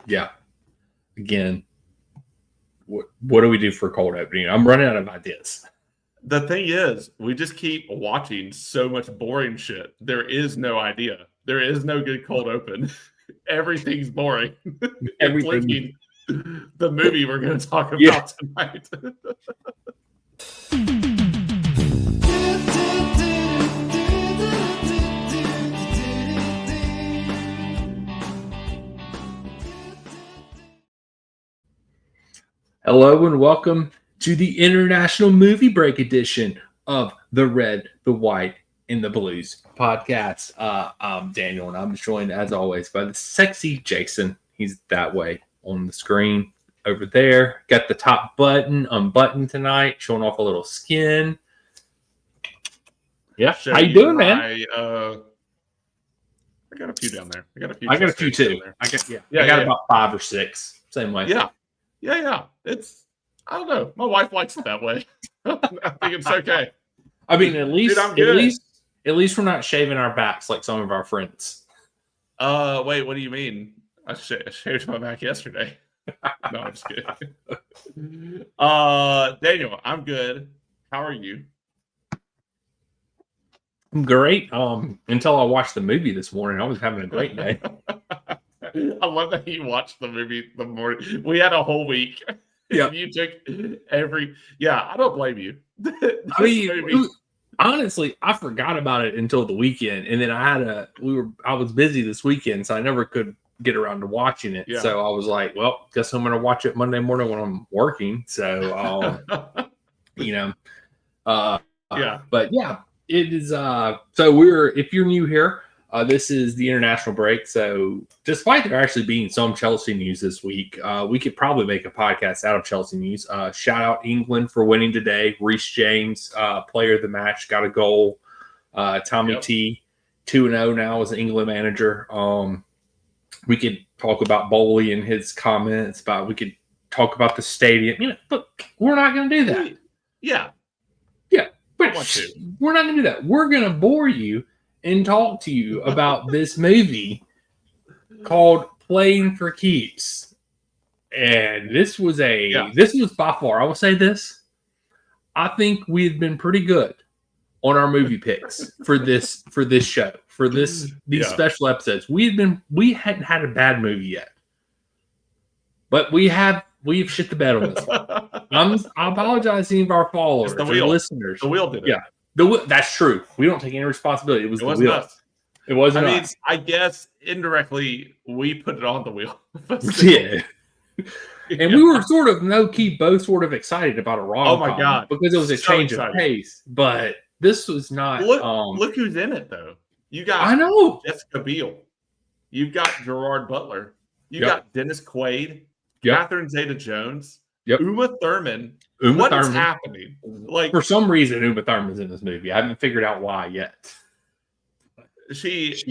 Yeah. Again, what do we do for cold opening? I'm running out of ideas. The thing is, we just keep watching so much boring shit. There is no idea. There is no good cold open. Everything's boring, Everything. including the movie we're going to talk Yeah. about tonight. Hello and welcome to the International Movie Break edition of the Red, the White, and the Blues podcast. I'm Daniel, and I'm joined, as always, by the sexy Jason. He's that way on the screen over there. Got the top button unbuttoned tonight, showing off a little skin. Yeah, how you doing, man? I got a few down there. I got a few too. I got about 5 or 6. Same way. Yeah. It's, I don't know. My wife likes it that way. I think it's okay. I mean, at least, Dude, I'm good. at least we're not shaving our backs like some of our friends. Wait, what do you mean? I shaved my back yesterday. No, I'm just kidding. Daniel, I'm good. How are you? I'm great. Until I watched the movie this morning, I was having a great day. I love that you watched the movie the morning. We had a whole week. Yeah. You took every. Yeah, I don't blame you. I mean, honestly, I forgot about it until the weekend, and then I was busy this weekend, so I never could get around to watching it. Yeah. So I was like, well, guess I'm gonna watch it Monday morning when I'm working. So yeah. But yeah, it is. So if you're new here. This is the international break. So despite there actually being some Chelsea news this week, we could probably make a podcast out of Chelsea news. Shout out England for winning today. Reece James, player of the match, got a goal. Tommy T, 2-0 now as an England manager. We could talk about Bowley and his comments. We could talk about the stadium. But we're not going to do that. Yeah. But we're not going to do that. We're going to bore you and talk to you about this movie called Playing for Keeps. And this was by far, I will say this, I think we had been pretty good on our movie picks for this show, for these special episodes. We hadn't had a bad movie yet. But we've shit the bed on this one. I apologize to any of our followers or listeners. The wheel did it. Yeah. That's true. We don't take any responsibility. It wasn't us. It wasn't us. I guess indirectly we put it on the wheel. Yeah. And we were sort of low-key both sort of excited about a rom-com. Oh my God. Because it was a change of pace. But this was not. Look who's in it though. You got Jessica Biel. You've got Gerard Butler. You got Dennis Quaid. Catherine Zeta-Jones. Uma Thurman. What is happening? Like, for some reason, Uma Thurman's in this movie. I haven't figured out why yet.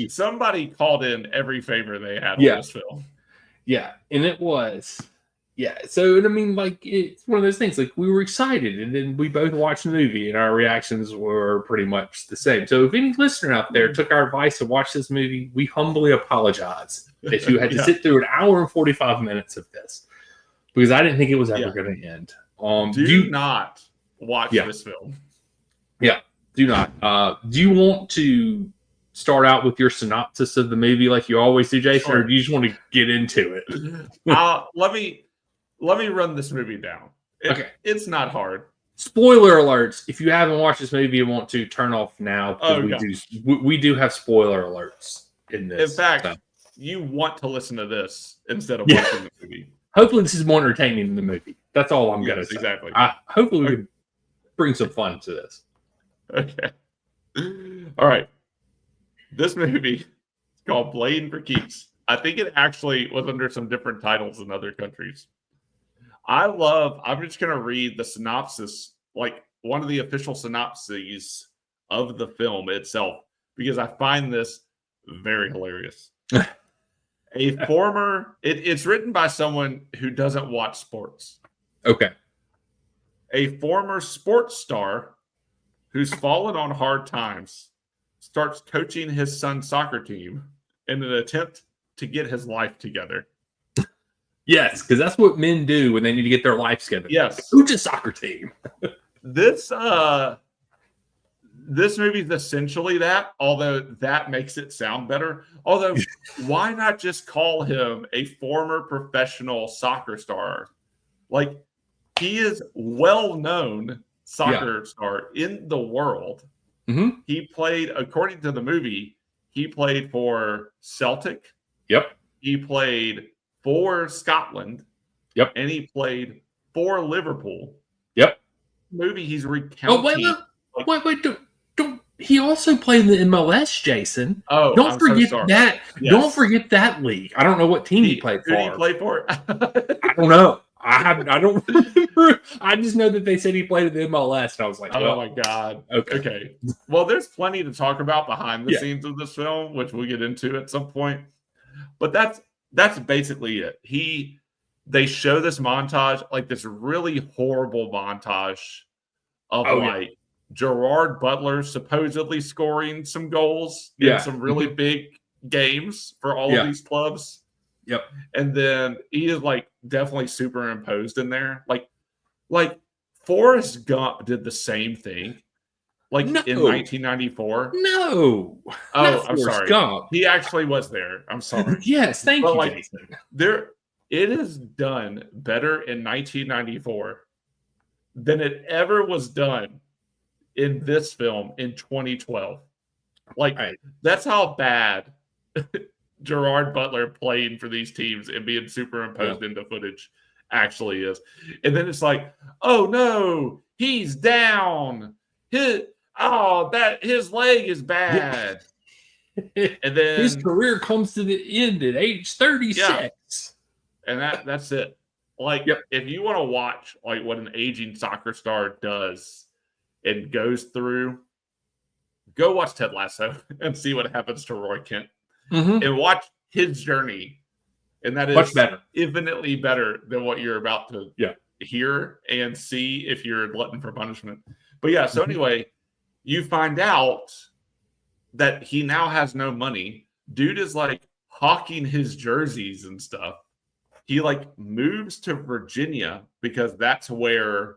Somebody called in every favor they had on this film. Yeah, and it was. Yeah, so I mean, like, it's one of those things. Like, we were excited, and then we both watched the movie, and our reactions were pretty much the same. So, if any listener out there took our advice to watch this movie, we humbly apologize that you had to sit through an hour and 45 minutes of this, because I didn't think it was ever going to end. Do not watch this film. Yeah, do not. Do you want to start out with your synopsis of the movie like you always do, Jason, or do you just want to get into it? Let me run this movie down. Okay. It's not hard. Spoiler alerts. If you haven't watched this movie and want to, turn off now. We do have spoiler alerts in this. In fact, you want to listen to this instead of watching the movie. Hopefully this is more entertaining than the movie. That's all I'm going to say. Exactly. Hopefully we can bring some fun to this. Okay. All right. This movie is called Playing for Keeps. I think it actually was under some different titles in other countries. I'm just going to read the synopsis, like one of the official synopses of the film itself, because I find this very hilarious. It's written by someone who doesn't watch sports. Okay. A former sports star who's fallen on hard times starts coaching his son's soccer team in an attempt to get his life together. Yes, because that's what men do when they need to get their life together. Yes. Coach a soccer team. This movie is essentially that, although that makes it sound better. Although, why not just call him a former professional soccer star? Like, he is well-known soccer star in the world. Mm-hmm. He played, according to the movie, he played for Celtic. Yep. He played for Scotland. Yep. And he played for Liverpool. Yep. Movie he's recounting. Wait, don't. He also played in the MLS, Jason. Oh, don't forget that. Yes. Don't forget that league. I don't know what team he played for. Who did he play for? I don't know. I don't remember. I just know that they said he played in the MLS, and I was like, "Oh my god!" Okay. Well, there's plenty to talk about behind the scenes of this film, which we'll get into at some point. But that's basically it. They show this montage, like this really horrible montage of Gerard Butler supposedly scoring some goals in some really big games for all of these clubs. Yep. And then he is like definitely superimposed in there. Like Forrest Gump did the same thing. Like in 1994. No. Oh, I'm sorry. Gump. He actually was there. I'm sorry. Yes, thank you, Jason. It is done better in 1994 than it ever was done in this film in 2012. Like, that's how bad Gerard Butler playing for these teams and being superimposed into footage actually is. And then it's like, oh no, he's down. His leg is bad. And then his career comes to the end at age 36. Yeah. And that's it. Like, if you want to watch like what an aging soccer star does and goes through, go watch Ted Lasso and see what happens to Roy Kent. Mm-hmm. And watch his journey. And that is much better. Infinitely better than what you're about to hear and see if you're glutton for punishment. But so anyway, you find out that he now has no money. Dude is like hawking his jerseys and stuff. He like moves to Virginia because that's where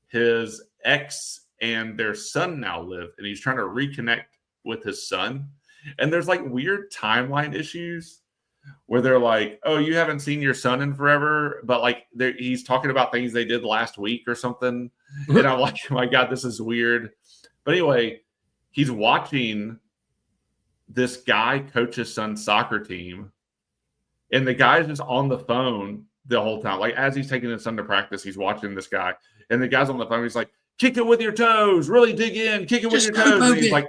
his ex and their son now live. And he's trying to reconnect with his son. And there's like weird timeline issues where they're like, oh, you haven't seen your son in forever. But like he's talking about things they did last week or something. And I'm like, oh my God, this is weird. But anyway, he's watching this guy coach his son's soccer team. And the guy's just on the phone the whole time. Like as he's taking his son to practice, he's watching this guy. And the guy's on the phone. He's like, kick it with your toes. Really dig in. Kick it with your toes. And he's like,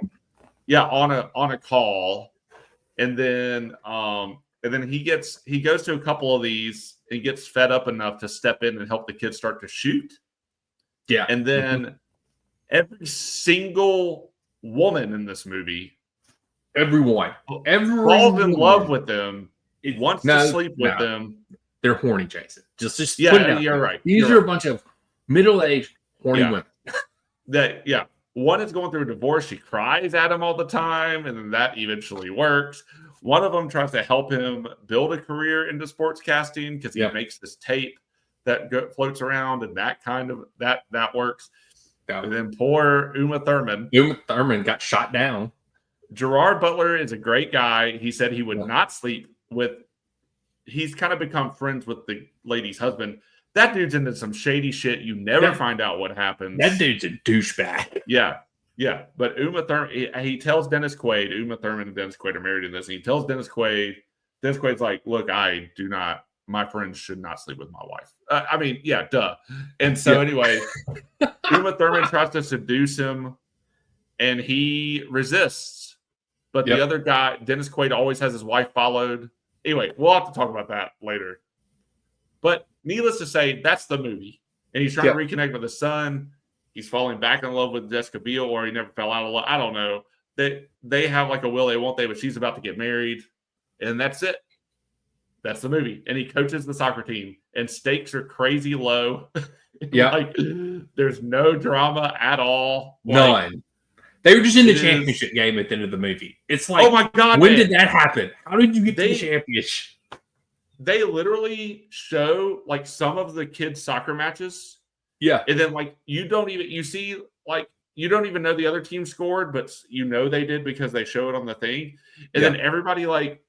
on a call. And then he goes to a couple of these and gets fed up enough to step in and help the kids start to shoot. Yeah. And then every single woman in this movie, everyone falls in love with them. He wants to sleep with them. They're horny, Jason. Just put it out. You're right. These are a bunch of middle-aged horny women. One is going through a divorce. She cries at him all the time, and then that eventually works. One of them tries to help him build a career into sportscasting because he makes this tape that floats around, and that works. Yeah. And then poor Uma Thurman. Uma Thurman got shot down. Gerard Butler is a great guy. He said he would not sleep with. He's kind of become friends with the lady's husband. That dude's into some shady shit. You never find out what happens. That dude's a douchebag. Yeah. But Uma Thurman, he tells Dennis Quaid, Uma Thurman and Dennis Quaid are married in this. And he tells Dennis Quaid's like, look, my friends should not sleep with my wife. Duh. And so anyway, Uma Thurman tries to seduce him and he resists. But the other guy, Dennis Quaid, always has his wife followed. Anyway, we'll have to talk about that later. But needless to say, that's the movie. And he's trying to reconnect with his son. He's falling back in love with Jessica Biel, or he never fell out of love. I don't know. They have like a will they, won't they, but she's about to get married. And that's it. That's the movie. And he coaches the soccer team. And stakes are crazy low. Like, there's no drama at all. None. They were just in the championship game at the end of the movie. It's like, oh my God, when did that happen? How did you get to the championship? they literally show like some of the kids' soccer matches. Yeah. And then like you don't even know the other team scored, but you know they did because they show it on the thing. And then everybody like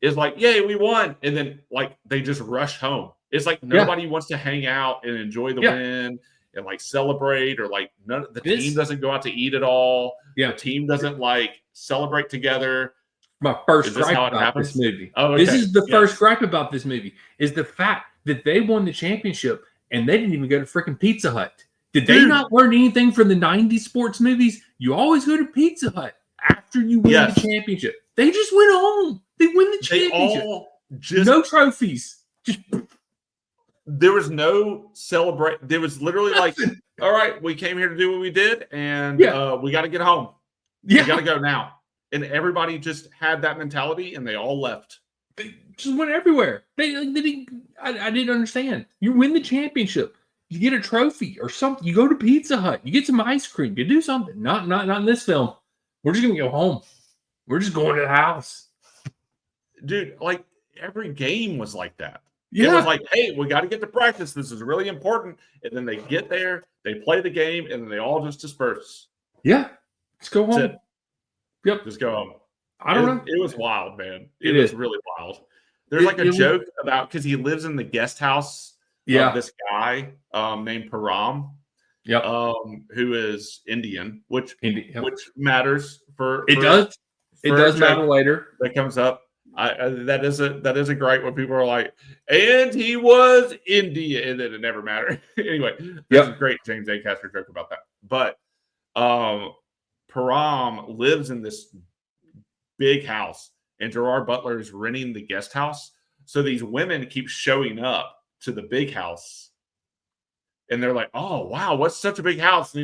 is like, yay, we won. And then like they just rush home. It's like nobody wants to hang out and enjoy the win and like celebrate, or like the team doesn't go out to eat at all. Yeah. The team doesn't like celebrate together. My first gripe about this movie. Oh, okay. This is the first gripe about this movie, is the fact that they won the championship and they didn't even go to freaking Pizza Hut. Did they not learn anything from the 90s sports movies? You always go to Pizza Hut after you win the championship. They just went home. They win the championship. No trophies. Just there was no celebrate. There was literally like, all right, we came here to do what we did, and we got to get home. We got to go now. And everybody just had that mentality, and they all left. They just went everywhere. I didn't understand. You win the championship, you get a trophy or something. You go to Pizza Hut, you get some ice cream, you do something. Not in this film. We're just gonna go home. We're just going to the house, dude. Like every game was like that. Yeah. It was like, hey, we got to get to practice. This is really important. And then they get there, they play the game, and then they all just disperse. Yeah, let's go home. Yep. Just go home. I don't know. It was wild, man. It was really wild. There's like a joke about, because he lives in the guest house of this guy named Param. Yep. Who is Indian, which matters for it does. It does matter later. That comes up. That is a gripe when people are like, and he was Indian, and then it never mattered. Anyway, there's a great James Acaster joke about that. But Param lives in this big house, and Gerard Butler is renting the guest house. So these women keep showing up to the big house, and they're like, "Oh wow, what's such a big house?" And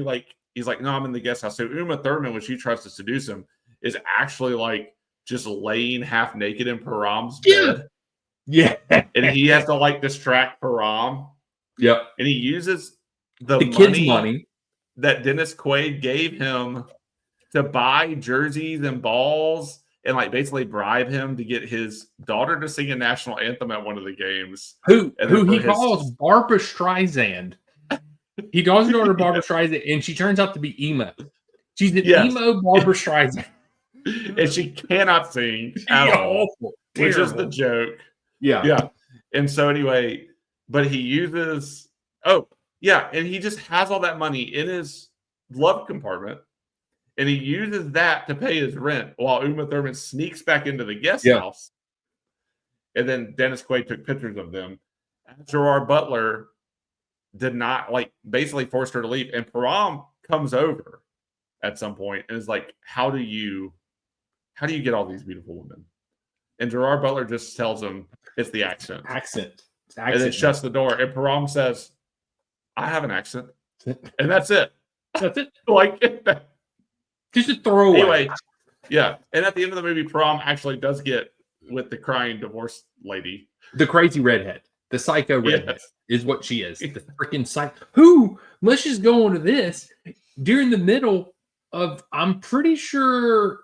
he's like, "No, I'm in the guest house." So Uma Thurman, when she tries to seduce him, is actually like just laying half naked in Param's bed. Yeah, and he has to like distract Param. Yep, and he uses the kids' money that Dennis Quaid gave him to buy jerseys and balls, and like basically bribe him to get his daughter to sing a national anthem at one of the games. Who he calls Barbra Streisand. He calls her daughter Barbra Streisand, and she turns out to be emo. She's an emo Barbra Streisand. And she cannot sing at all, which is the joke. Yeah. And so anyway, but he uses, and he just has all that money in his glove compartment. And he uses that to pay his rent while Uma Thurman sneaks back into the guest house. And then Dennis Quaid took pictures of them. Gerard Butler did not, basically forced her to leave. And Param comes over at some point and is like, how do you get all these beautiful women? And Gerard Butler just tells him it's the accent. And then shuts the door. And Param says, I have an accent. And that's it. That's it. Just a throwaway. Anyway, yeah. And at the end of the movie, Param actually does get with the crying divorce lady. The crazy redhead. The psycho redhead is what she is. The freaking psycho. Let's just go on to this. During the middle of, I'm pretty sure,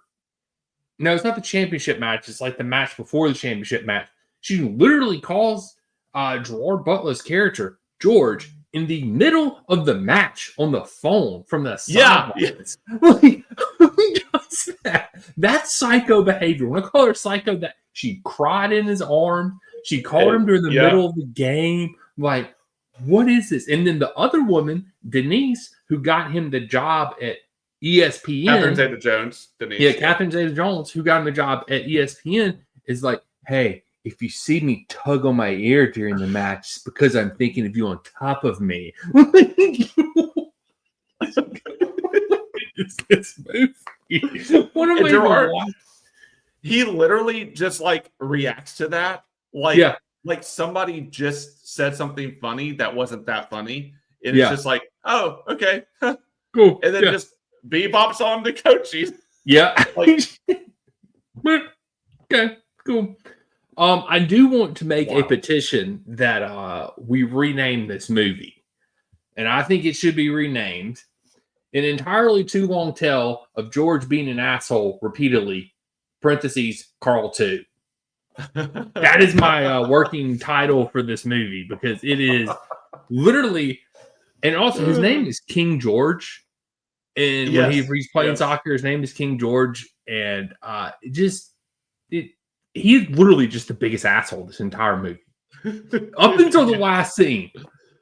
no, it's not the championship match. It's like the match before the championship match. She literally calls Gerard Butler's character, George, in the middle of the match on the phone from the sidelines. Who does that? That's psycho behavior. When I call her psycho, that she cried in his arm. She called him during the middle of the game. Like, what is this? And then the other woman, Denise, who got him the job at ESPN. Catherine Zeta-Jones. Denise. Yeah, Catherine Zeta-Jones, who got him the job at ESPN, is like, hey, if you see me tug on my ear during the match, it's because I'm thinking of you on top of me. This movie. What am I Gerard, he literally just reacts to that. Like somebody just said something funny that wasn't that funny. And it's just like, oh, okay. Cool. And then just bebops on to coaching. Yeah. Okay, cool. I do want to make a petition that we rename this movie. And I think it should be renamed An Entirely Too Long Tale of George Being an Asshole Repeatedly, parentheses, Carl 2. That is my working title for this movie because it is literally, and also his name is King George. And when he's playing soccer, his name is King George. And he's literally just the biggest asshole this entire movie. Up until the last scene,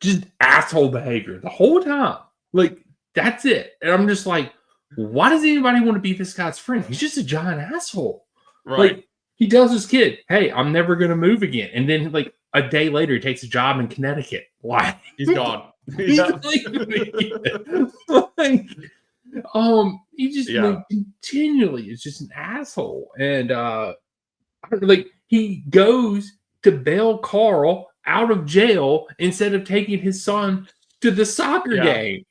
just asshole behavior the whole time. Like, that's it. And I'm just like, why does anybody want to be this guy's friend? He's just a giant asshole. Right. Like, he tells his kid, hey, I'm never going to move again. And then, like, a day later, he takes a job in Connecticut. Why? He's gone. He's like, he just like, continually is just an asshole. And like, he goes to bail Carl out of jail instead of taking his son to the soccer game.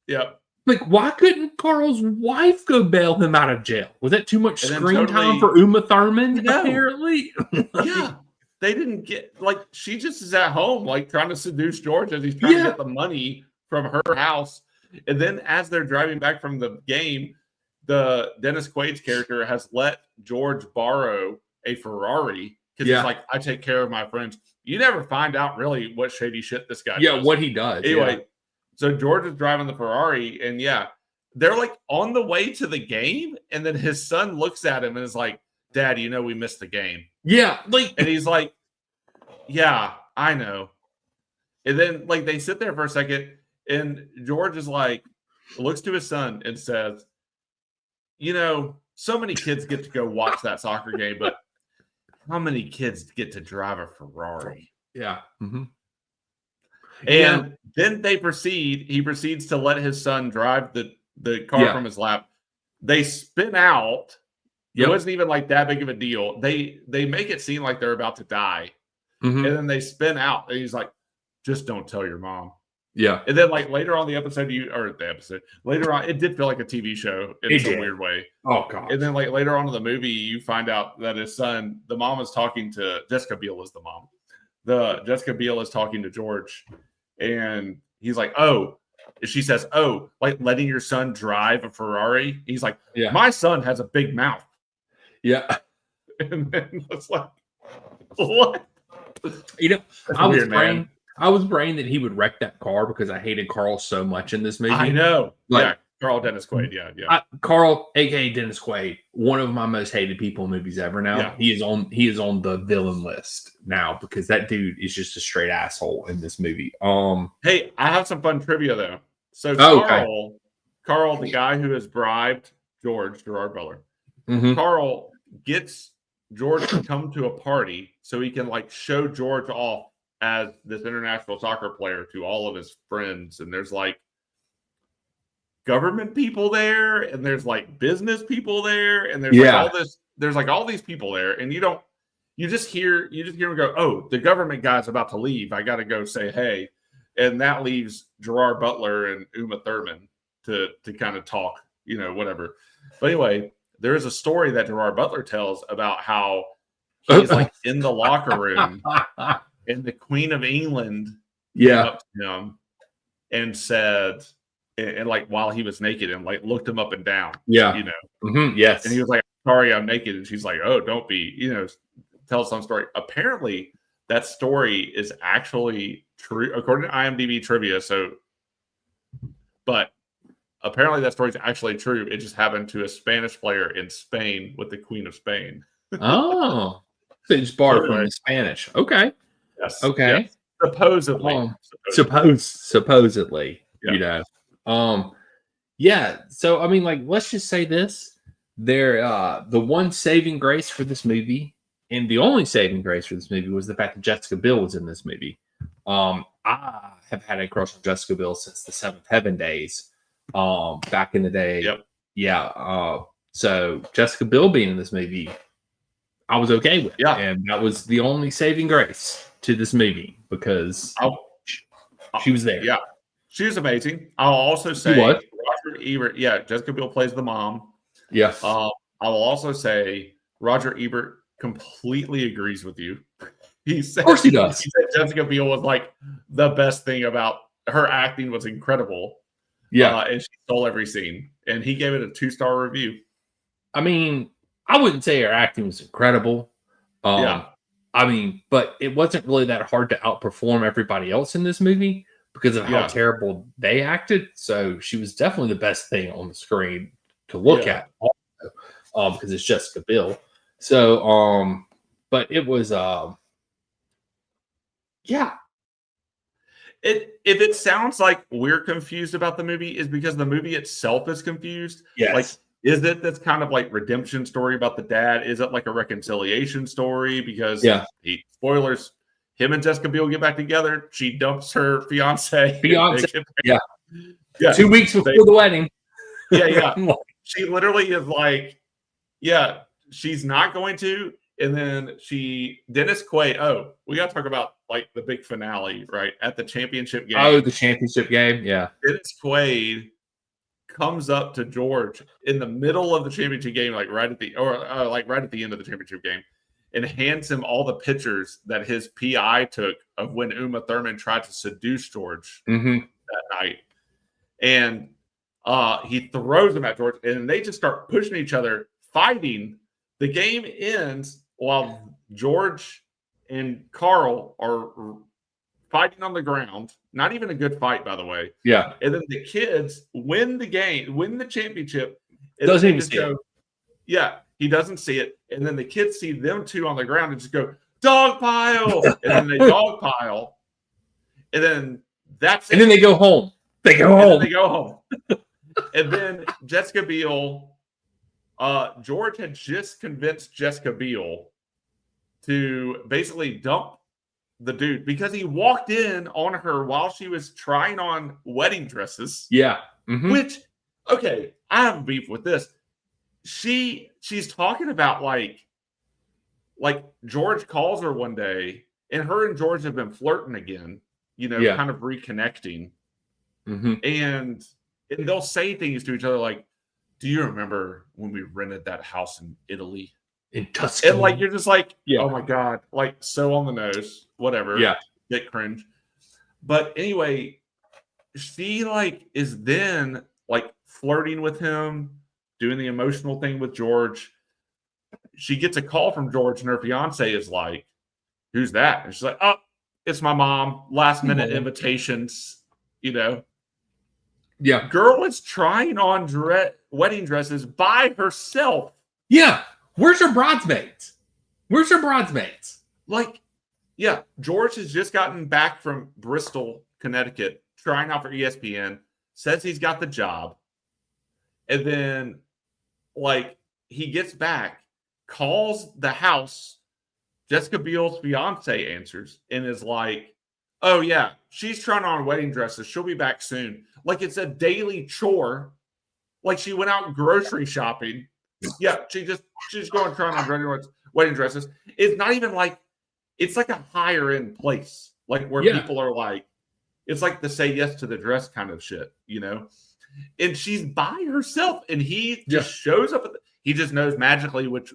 Yep. Like, why couldn't Carl's wife go bail him out of jail? Was that too much screen time for Uma Thurman? No. Apparently, yeah. They didn't get, like, she just is at home, like, trying to seduce George as he's trying to get the money from her house. And then as they're driving back from the game, the Dennis Quaid's character has let George borrow a Ferrari because he's like, I take care of my friends. You never find out really what shady shit this guy does. What he does. Anyway. So George is driving the Ferrari, and they're like on the way to the game, and then his son looks at him and is like, Dad, you know we missed the game. Yeah, like, and he's like, yeah, I know. And then like they sit there for a second, and George is like, looks to his son and says, you know, so many kids get to go watch that soccer game, but how many kids get to drive a Ferrari? Yeah. Mm-hmm. And then he proceeds to let his son drive the car from his lap. They spin out. It wasn't even like that big of a deal. They make it seem like they're about to die. Mm-hmm. And then they spin out. And he's like, just don't tell your mom. Yeah. And then like later on later on, it did feel like a TV show in some weird way. Oh God. And then like later on in the movie, you find out that his son, the mom is talking to Jessica Biel is the mom. Jessica Biel is talking to George, and he's like, oh, she says, oh, like letting your son drive a Ferrari. He's like, my son has a big mouth. Yeah. And then it's like, what? You know, I was praying that he would wreck that car because I hated Carl so much in this movie. I know. Like, Carl Dennis Quaid. Yeah. Carl, aka Dennis Quaid, one of my most hated people in movies ever now. Yeah. He is on the villain list now because that dude is just a straight asshole in this movie. Hey, I have some fun trivia though. So Carl, the guy who has bribed Gerard Butler, Carl gets George to come to a party so he can like show George off as this international soccer player to all of his friends. And there's like government people there, and there's like business people there, and there's like all these people there, and you just hear him go, oh, the government guy's about to leave. I got to go say hey. And that leaves Gerard Butler and Uma Thurman to kind of talk, whatever. But anyway, there is a story that Gerard Butler tells about how he's like in the locker room and the Queen of England came up to him and said, and like while he was naked and like looked him up and down. Yeah. Yes. And he was like, sorry, I'm naked. And she's like, oh, don't be, tell some story. Apparently that story is actually true according to IMDb trivia. But apparently that story is actually true. It just happened to a Spanish player in Spain with the Queen of Spain. Oh, they just borrowed from the Spanish. Okay. Yes. Okay. Yes. Supposedly. Supposedly. Yeah. So I mean, like, let's just say this: the one saving grace for this movie, and the only saving grace for this movie, was the fact that Jessica Biel was in this movie. I have had a crush on Jessica Biel since the Seventh Heaven days. Back in the day. Yep. Yeah. So Jessica Biel being in this movie, I was okay with. Yeah. And that was the only saving grace to this movie because she was there. Yeah. She was amazing. I'll also say Roger Ebert. Yeah, Jessica Biel plays the mom. Yes. I will also say Roger Ebert completely agrees with you. He said, of course he does. He said Jessica Biel was like the best thing about her acting was incredible. Yeah. And she stole every scene. And he gave it a 2-star review. I mean, I wouldn't say her acting was incredible. I mean, but it wasn't really that hard to outperform everybody else in this movie because of how terrible they acted. So she was definitely the best thing on the screen to look at, also, because it's Jessica Biel. So, but it was, If it sounds like we're confused about the movie, is because the movie itself is confused. Yes. Like, is it this kind of like redemption story about the dad? Is it like a reconciliation story? Because spoilers, him and Jessica Biel get back together. She dumps her fiance. Yeah. 2 weeks before the wedding. Yeah. She literally is like, she's not going to. And then Dennis Quaid. Oh, we got to talk about like the big finale, right? At the championship game. Oh, the championship game. Yeah. Dennis Quaid comes up to George in the middle of the championship game, like right at the end of the championship game, and hands him all the pictures that his PI took of when Uma Thurman tried to seduce George that night. And he throws them at George, and they just start pushing each other, fighting. The game ends while George and Carl are fighting on the ground. Not even a good fight, by the way. Yeah. And then the kids win the game, win the championship. Doesn't even see it. Yeah, he doesn't see it. And then the kids see them two on the ground and just go, dog pile. And then they dog pile. And then that's it. And then they go home. They go home. And then Jessica Biel, George had just convinced Jessica Biel to basically dump the dude because he walked in on her while she was trying on wedding dresses. Yeah. Which, okay, I have a beef with this. She's talking about like George calls her one day, and her and George have been flirting again, kind of reconnecting. And they'll say things to each other like, do you remember when we rented that house in Italy? In Tuscany. And like, you're just like, oh my God, like so on the nose, whatever. Yeah. Get cringe. But anyway, she like is then like flirting with him, doing the emotional thing with George. She gets a call from George, and her fiance is like, who's that? And she's like, oh, it's my mom. Last minute invitations, Yeah. Girl is trying on wedding dresses by herself. Yeah. Where's her bridesmaids? Like, George has just gotten back from Bristol, Connecticut, trying out for ESPN, says he's got the job. And then, like, he gets back, calls the house. Jessica Biel's fiance answers and is like, oh, yeah, she's trying on wedding dresses. She'll be back soon. Like, it's a daily chore. Like, she went out grocery shopping. Yeah, she's going trying on wedding dresses. It's not even like, it's like a higher end place, like where people are like, it's like the say yes to the dress kind of shit, And she's by herself, and he just shows up. He just knows magically well,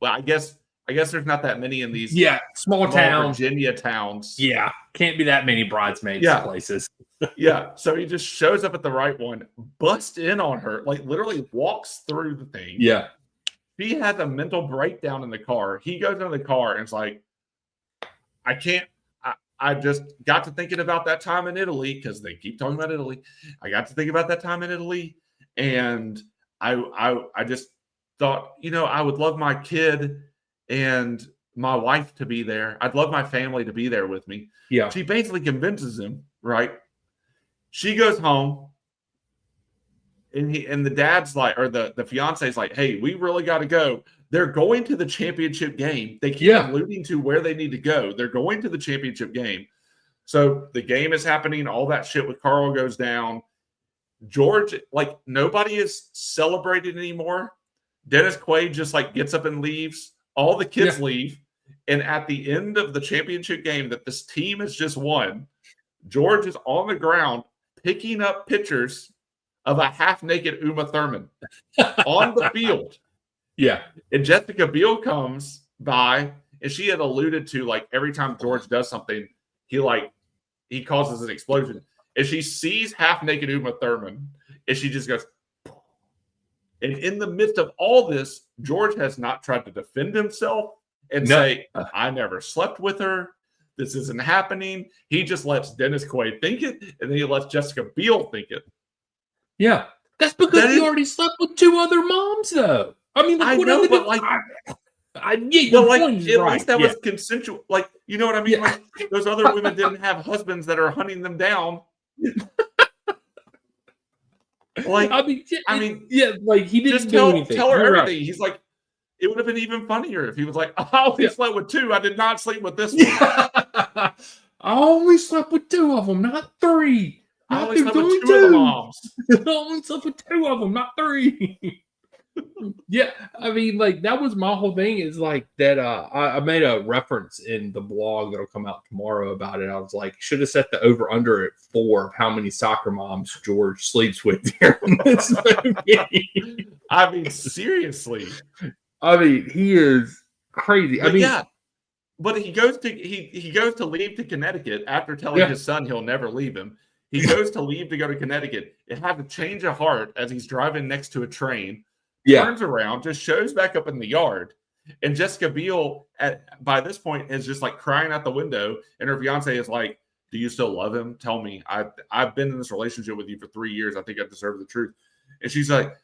I guess there's not that many in these small towns, Virginia towns. Yeah, can't be that many bridesmaids places. So he just shows up at the right one, busts in on her, like literally walks through the thing. Yeah. She has a mental breakdown in the car. He goes into the car and it's like, I can't. I just got to thinking about that time in Italy because they keep talking about Italy. I got to think about that time in Italy, and I just thought, I would love my kid and my wife to be there. I'd love my family to be there with me. Yeah. She basically convinces him, right? She goes home, and the dad's like, or the fiance's like, hey, we really got to go. They're going to the championship game. They keep alluding to where they need to go. They're going to the championship game. So the game is happening. All that shit with Carl goes down. George, like, nobody is celebrating anymore. Dennis Quaid just like gets up and leaves. All the kids leave. And at the end of the championship game that this team has just won, George is on the ground picking up pictures of a half-naked Uma Thurman on the field. Yeah. And Jessica Biel comes by, and she had alluded to, like, every time George does something, he causes an explosion. And she sees half-naked Uma Thurman, and she just goes, and in the midst of all this, George has not tried to defend himself and say, I never slept with her. This isn't happening. He just lets Dennis Quaid think it, and then he lets Jessica Biel think it. Yeah. That's because he already slept with 2 other moms, though. I mean, I know, but like, I get your point. At least that was consensual. Like, you know what I mean? Yeah. Like, those other women didn't have husbands that are hunting them down. Like, I mean, like he didn't do anything. Tell her everything. Right. He's like, it would have been even funnier if he was like, I only slept with 2. I did not sleep with this one. I only slept with 2 of them, not 3. I only slept with 2 of the moms. I only slept with 2 of them, not 3. Yeah, I mean, like that was my whole thing. Is like that. I made a reference in the blog that'll come out tomorrow about it. I was like, should have set the over under at 4 of how many soccer moms George sleeps with here in this movie. I mean, seriously. I mean, he is crazy. But but he goes to leave to Connecticut after telling his son he'll never leave him. He goes to leave to go to Connecticut and have a change of heart as he's driving next to a train. Turns around, just shows back up in the yard, and Jessica Biel by this point is just like crying out the window, and her fiance is like, "Do you still love him? Tell me. I've been in this relationship with you for 3 years. I think I deserve the truth." And she's like,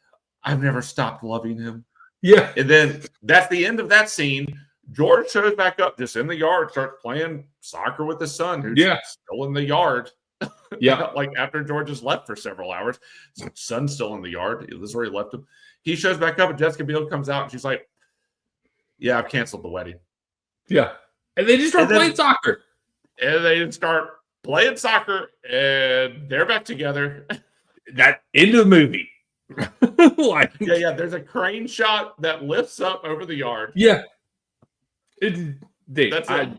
"I've never stopped loving him." Yeah. And then that's the end of that scene. George shows back up just in the yard, starts playing soccer with his son, who's still in the yard. Yeah. Like after George has left for several hours, son's still in the yard. This is where he left him. He shows back up, and Jessica Biel comes out, and she's like, "Yeah, I've canceled the wedding." Yeah. And they just start playing soccer. And they start playing soccer, and they're back together. That end of the movie. Like, there's a crane shot that lifts up over the yard. Yeah. That's it.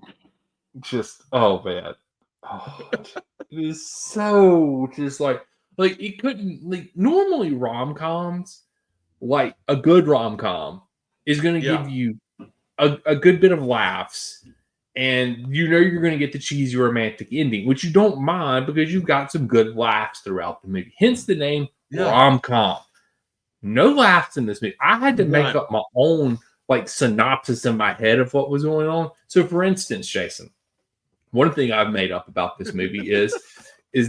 Just, oh, man. Oh, it is so just like it couldn't, like, normally rom-coms, like a good rom-com is going to give you a good bit of laughs, and you know you're going to get the cheesy romantic ending, which you don't mind because you've got some good laughs throughout the movie. Hence the name rom-com. No laughs in this movie. I had to make up my own like synopsis in my head of what was going on. So, for instance, Jason, one thing I've made up about this movie is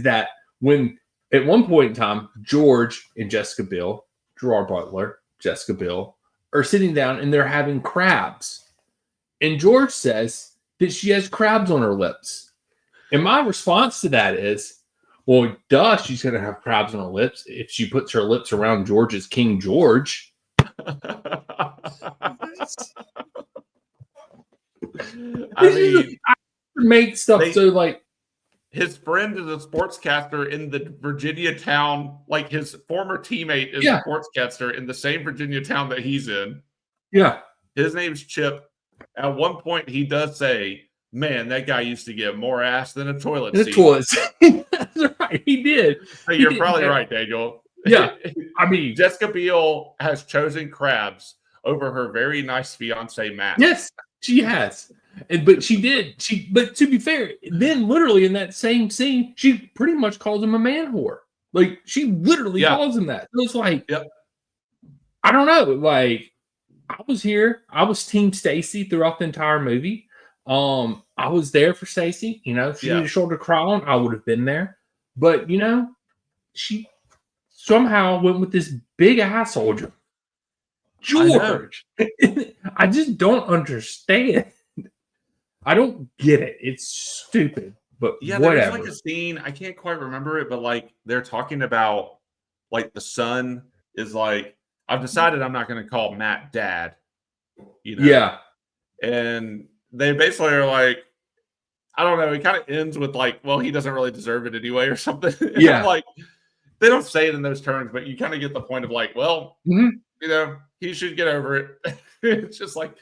that when at one point in time, George and Jessica Biel, Gerard Butler, Jessica Biel, are sitting down and they're having crabs. And George says that she has crabs on her lips. And my response to that is, well, duh, she's going to have crabs on her lips if she puts her lips around George's King George. I mean, I make stuff so like his friend is a sportscaster in the Virginia town, like his former teammate is a sportscaster in the same Virginia town that he's in. Yeah. His name's Chip. At one point, he does say, "Man, that guy used to get more ass than a toilet seat." That's right. He did. So you're probably right, Daniel. Yeah. I mean, Jessica Biel has chosen crabs over her very nice fiance, Matt. Yes, she has. But she did. But to be fair, then literally in that same scene, she pretty much calls him a man whore. Like, she literally calls him that. So it's like, I don't know. Like, I was here. I was Team Stacy throughout the entire movie. I was there for Stacy. You know, if she needed a shoulder to cry on, I would have been there. But, you know, she somehow went with this big ass soldier. George. I just don't understand. I don't get it. It's stupid. But whatever. There's like a scene, I can't quite remember it, but like they're talking about like the son is like, I've decided I'm not going to call Matt dad. You know? Yeah. And they basically are like, I don't know. It kind of ends with like, well, he doesn't really deserve it anyway or something. Yeah. Like, they don't say it in those terms, but you kind of get the point of like, well, you know, he should get over it. It's just like,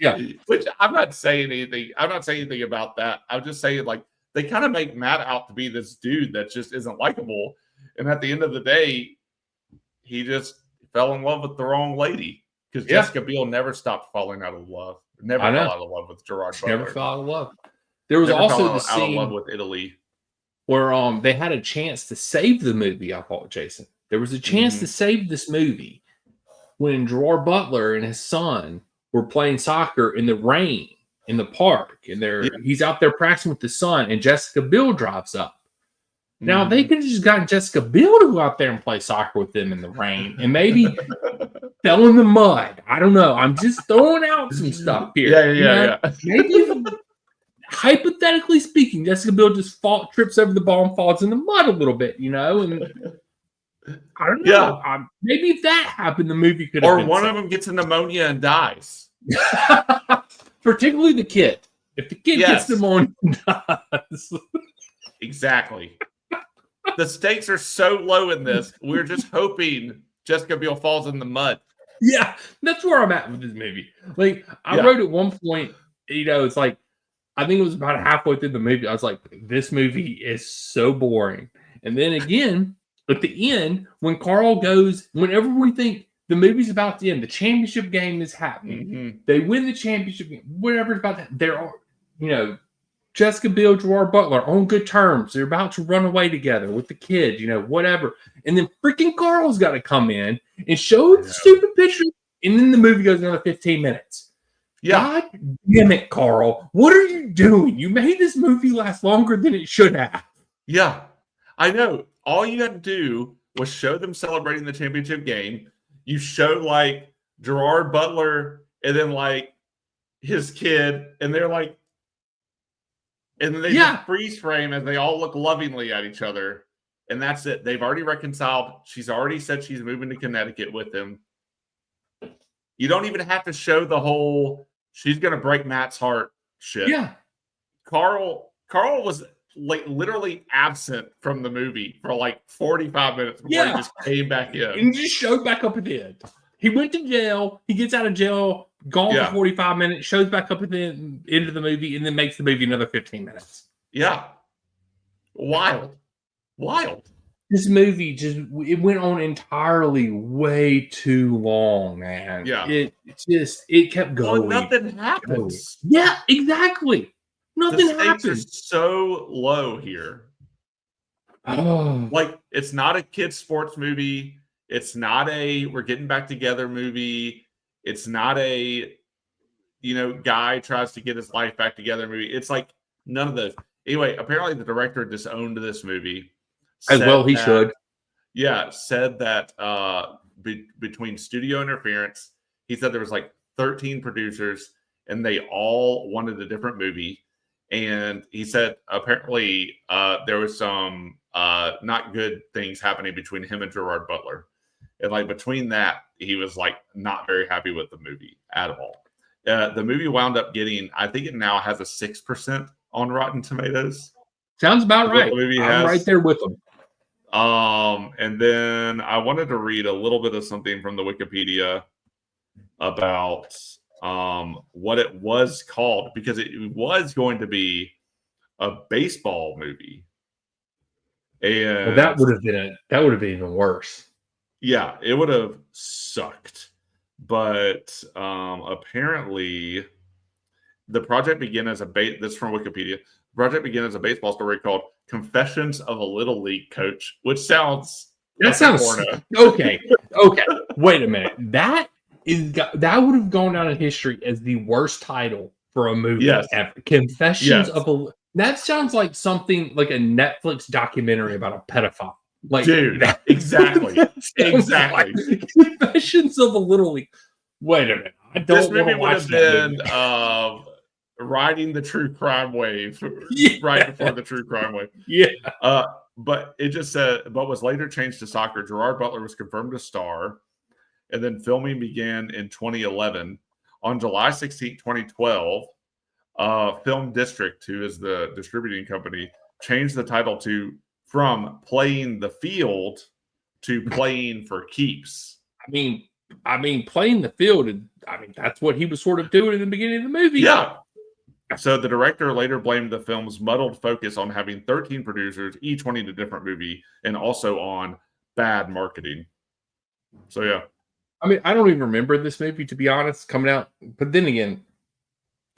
which I'm not saying anything. I'm not saying anything about that. I'm just saying like, they kind of make Matt out to be this dude that just isn't likable. And at the end of the day, he just fell in love with the wrong lady because Jessica Biel never stopped falling out of love. Never fell out of love with Gerard Butler. Never fell out of love. There was also the scene out of love with Italy where they had a chance to save the movie. I thought, Jason, there was a chance to save this movie when Gerard Butler and his son were playing soccer in the rain in the park, and he's out there practicing with the son, and Jessica Biel drives up. Now, they could have just gotten Jessica Biel to go out there and play soccer with them in the rain and maybe fell in the mud. I don't know. I'm just throwing out some stuff here. Yeah. Maybe, hypothetically speaking, Jessica Biel just trips over the ball and falls in the mud a little bit, and I don't know. Yeah. Maybe if that happened, the movie could have been one of them gets a pneumonia and dies. Particularly the kid. If the kid gets pneumonia and dies. Exactly. The stakes are so low in this. We're just hoping Jessica Biel falls in the mud. Yeah, that's where I'm at with this movie. Like, I wrote at one point, it's like, I think it was about halfway through the movie, I was like, this movie is so boring. And then again, at the end, when Carl goes, whenever we think the movie's about to end, the championship game is happening. They win the championship game, whatever's about to, there are, Jessica Biel, Gerard Butler on good terms. They're about to run away together with the kid, whatever. And then freaking Carl's got to come in and show the stupid picture. And then the movie goes another 15 minutes. Yeah. God damn it, Carl. What are you doing? You made this movie last longer than it should have. Yeah, I know. All you had to do was show them celebrating the championship game. You showed like Gerard Butler and then like his kid, and they're like, and then they just freeze frame as they all look lovingly at each other. And that's it. They've already reconciled. She's already said she's moving to Connecticut with him. You don't even have to show the whole she's going to break Matt's heart shit. Yeah. Carl was like literally absent from the movie for like 45 minutes before he just came back in. And just showed back up at the end. He went to jail. He gets out of jail, gone for 45 minutes, shows back up at the end of the movie, and then makes the movie another 15 minutes. Yeah. Wild. This movie it went on entirely way too long, man. Yeah. It kept going. Well, nothing happens. Yeah, exactly. Nothing happens. The stakes are so low here. Oh. Like, it's not a kid's sports movie. It's not a we're getting back together movie. It's not a, guy tries to get his life back together movie. It's like none of those. Anyway, apparently the director disowned this movie. As well he should. Yeah, said that between studio interference, he said there was like 13 producers and they all wanted a different movie. And he said apparently there was some not good things happening between him and Gerard Butler. And like between that, he was like not very happy with the movie at all. The movie wound up getting, I think it now has a 6% on Rotten Tomatoes. Sounds about right. I'm right there with them. And then I wanted to read a little bit of something from the Wikipedia about what it was called, because it was going to be a baseball movie. And that would have been even worse. Yeah, it would have sucked. But apparently the project began as this from Wikipedia. The project began as a baseball story called Confessions of a Little League Coach, which sounds porno. Okay. Wait a minute. That would have gone down in history as the worst title for a movie ever. Confessions of a That sounds like something like a Netflix documentary about a pedophile. Like, dude, exactly. Like Confessions of a Little League. Wait a minute. This movie would have been riding the true crime wave right before the true crime wave. Yeah. But it just said, but was later changed to soccer. Gerard Butler was confirmed to star. And then filming began in 2011. On July 16, 2012, Film District, who is the distributing company, changed the title from Playing the Field to Playing for Keeps. I mean, Playing the Field, that's what he was sort of doing in the beginning of the movie. Yeah. So the director later blamed the film's muddled focus on having 13 producers, each wanting a different movie, and also on bad marketing. So, yeah. I don't even remember this movie, to be honest, coming out. But then again,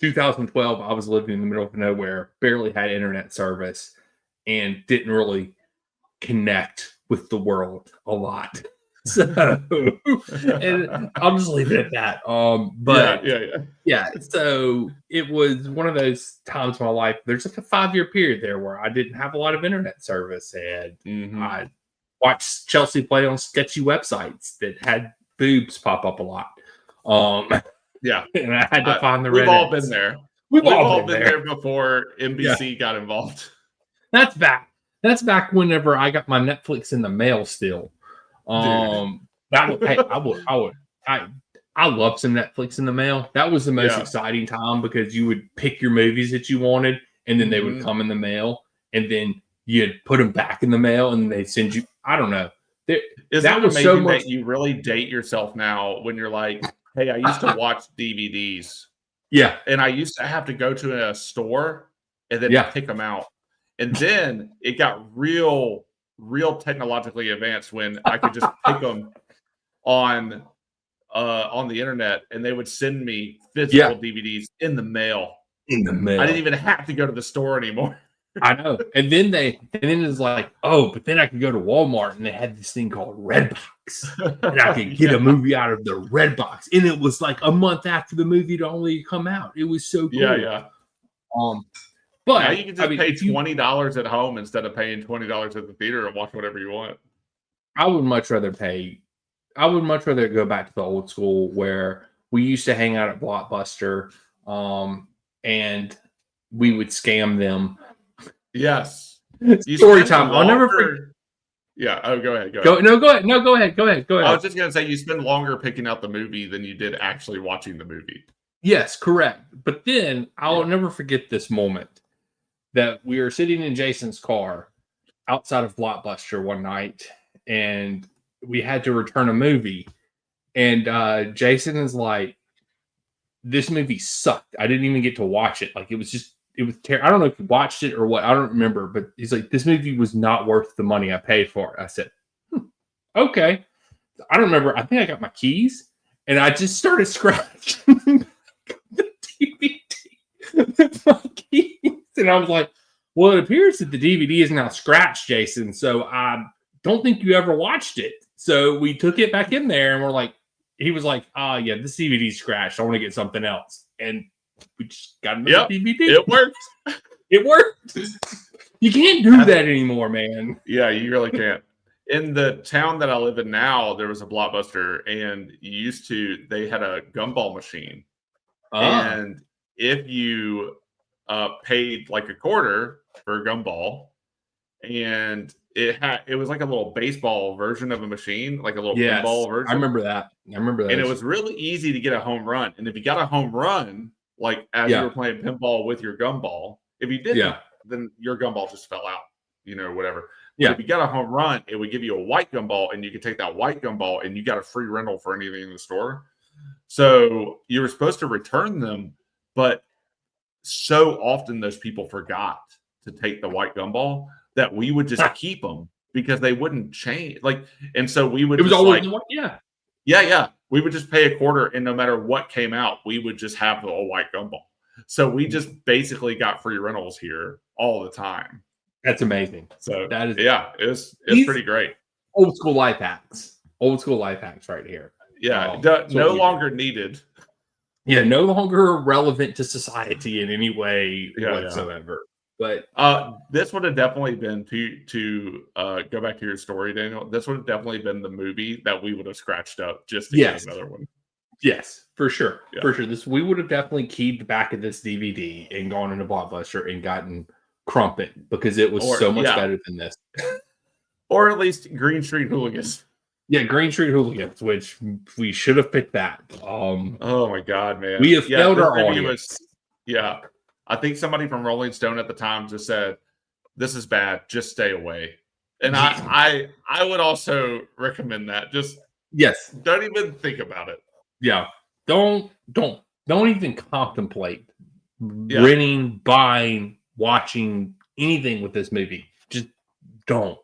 2012, I was living in the middle of nowhere, barely had internet service, and didn't really connect with the world a lot. So, and I'll just leave it at that. But yeah. So it was one of those times in my life. There's like a 5-year period there where I didn't have a lot of internet service, and I watched Chelsea play on sketchy websites that had boobs pop up a lot. Yeah, and I had to find the. We've all been there. We've all been there before NBC got involved. That's back. That's back whenever I got my Netflix in the mail still. That would. Hey, I love some Netflix in the mail. That was the most exciting time because you would pick your movies that you wanted, and then they would come in the mail, and then you'd put them back in the mail, and they'd send you. I don't know. That was so much that you really date yourself now when you're like, hey, I used to watch DVDs. Yeah. And I used to have to go to a store and then pick them out. And then it got real technologically advanced when I could just pick them on the internet, and they would send me physical DVDs in the mail. In the mail. I didn't even have to go to the store anymore. I know. And then it's like, but then I could go to Walmart, and they had this thing called Redbox, and I could get a movie out of the Redbox, and it was like a month after the movie had only come out. It was so cool. Yeah. But now you can just pay $20 at home instead of paying $20 at the theater and watch whatever you want. I would much rather go back to the old school where we used to hang out at Blockbuster, and we would scam them. Yes. Story time. I'll never forget. Yeah. Oh, go ahead. Go ahead. No, go ahead. I was just going to say you spend longer picking out the movie than you did actually watching the movie. Yes, correct. But then I'll never forget this moment that we were sitting in Jason's car outside of Blockbuster one night, and we had to return a movie. And Jason is like, this movie sucked. I didn't even get to watch it. Like, it was terrible. I don't know if you watched it or what. I don't remember. But he's like, this movie was not worth the money I paid for it. I said, okay. I don't remember. I think I got my keys, and I just started scratching the DVD with my keys. And I was like, well, it appears that the DVD is now scratched, Jason. So I don't think you ever watched it. So we took it back in there, and he was like, yeah, this DVD's scratched. I want to get something else. And we just got another DVD. It worked. It worked. You can't do that anymore, man. Yeah, you really can't. In the town that I live in now, there was a Blockbuster, and they had a gumball machine. And if you paid like a quarter for a gumball, and it was like a little baseball version of a machine, like a little pinball version. I remember that. And it was really easy to get a home run. And if you got a home run, like as you were playing pinball with your gumball, if you didn't, then your gumball just fell out, whatever. But if you got a home run, it would give you a white gumball, and you could take that white gumball, and you got a free rental for anything in the store. So you were supposed to return them, but so often those people forgot to take the white gumball that we would just keep them because they wouldn't change. And so we would. It was always Yeah. We would just pay a quarter, and no matter what came out, we would just have a white gumball. So we just basically got free rentals here all the time. That's amazing. So that is, it's pretty great. Old school life hacks right here. Yeah. No longer needed. Yeah. No longer relevant to society in any way whatsoever. But this would have definitely been to go back to your story, Daniel. This would have definitely been the movie that we would have scratched up just to get another one. Yes, for sure. Yeah. For sure. We would have definitely keyed the back of this DVD and gone into Blockbuster and gotten Crumpet because it was so much better than this. Or at least Green Street Hooligans. Yeah, Green Street Hooligans, which we should have picked that. Oh my God, man. We have failed our audience. I think somebody from Rolling Stone at the time just said, "This is bad. Just stay away." And I would also recommend that. Just don't even think about it. Yeah, don't even contemplate renting, buying, watching anything with this movie. Just don't.